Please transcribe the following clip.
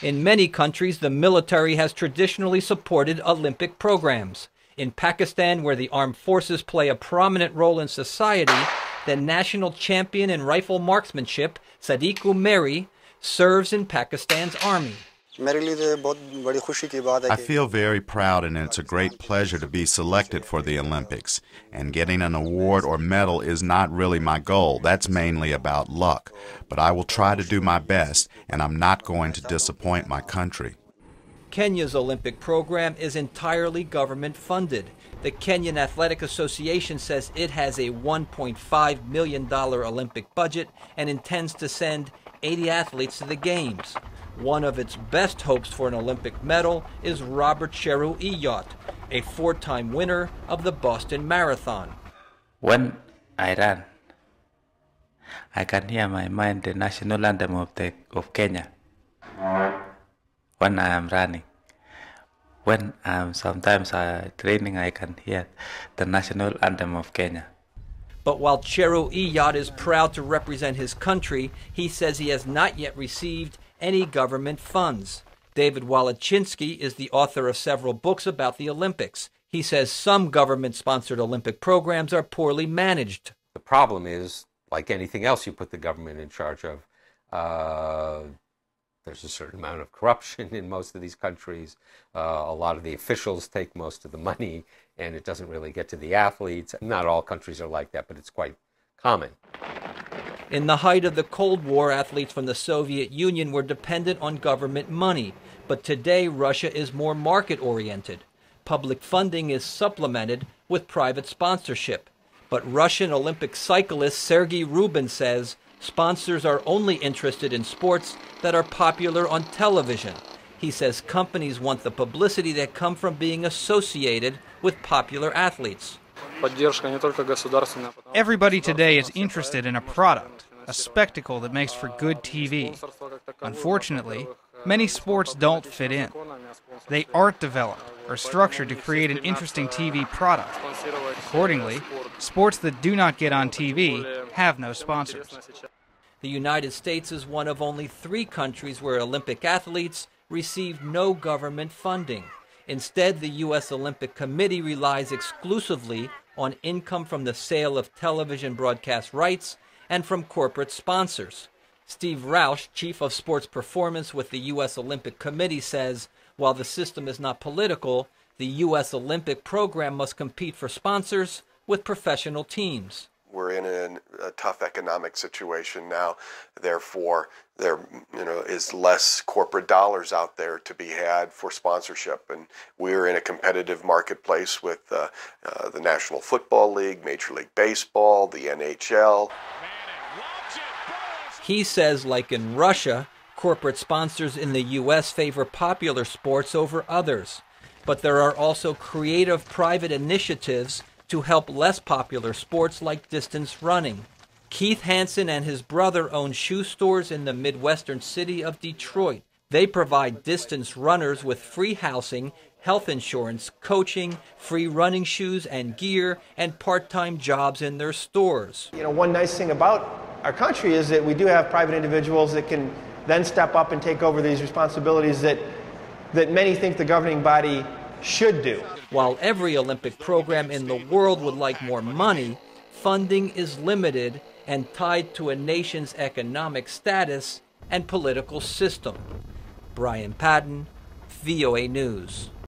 In many countries, the military has traditionally supported Olympic programs. In Pakistan, where the armed forces play a prominent role in society, the national champion in rifle marksmanship, Sadiq Umeri, serves in Pakistan's army. I feel very proud, and it's a great pleasure to be selected for the Olympics. And getting an award or medal is not really my goal. That's mainly about luck. But I will try to do my best, and I'm not going to disappoint my country. Kenya's Olympic program is entirely government funded. The Kenyan Athletic Association says it has a $1.5 million Olympic budget and intends to send 80 athletes to the Games. One of its best hopes for an Olympic medal is Robert Cheruyot, a four-time winner of the Boston Marathon. When I run, I can hear my mind the national anthem of Kenya. When I am running, when I'm sometimes training, I can hear the national anthem of Kenya. But while Cheruyot is proud to represent his country, he says he has not yet received any government funds. David Walachinsky is the author of several books about the Olympics. He says some government-sponsored Olympic programs are poorly managed. The problem is, like anything else you put the government in charge of, there's a certain amount of corruption in most of these countries. A lot of the officials take most of the money, and it doesn't really get to the athletes. Not all countries are like that, but it's quite common. In the height of the Cold War, athletes from the Soviet Union were dependent on government money. But today, Russia is more market-oriented. Public funding is supplemented with private sponsorship. But Russian Olympic cyclist Sergey Rubin says sponsors are only interested in sports that are popular on television. He says companies want the publicity that comes from being associated with popular athletes. Everybody today is interested in a product, a spectacle that makes for good TV. Unfortunately, many sports don't fit in. They aren't developed or structured to create an interesting TV product. Accordingly, sports that do not get on TV have no sponsors. The United States is one of only 3 countries where Olympic athletes receive no government funding. Instead, the U.S. Olympic Committee relies exclusively on income from the sale of television broadcast rights and from corporate sponsors. Steve Roush, chief of sports performance with the U.S. Olympic Committee, says while the system is not political, the U.S. Olympic program must compete for sponsors with professional teams. We're in a tough economic situation now. Therefore, there is less corporate dollars out there to be had for sponsorship. And we're in a competitive marketplace with the National Football League, Major League Baseball, the NHL. He says, like in Russia, corporate sponsors in the U.S. favor popular sports over others. But there are also creative private initiatives to help less popular sports like distance running. Keith Hansen and his brother own shoe stores in the Midwestern city of Detroit. They provide distance runners with free housing, health insurance, coaching, free running shoes and gear, and part-time jobs in their stores. One nice thing about our country is that we do have private individuals that can then step up and take over these responsibilities that many think the governing body should do. While every Olympic program in the world would like more money, funding is limited and tied to a nation's economic status and political system. Brian Padden, VOA News.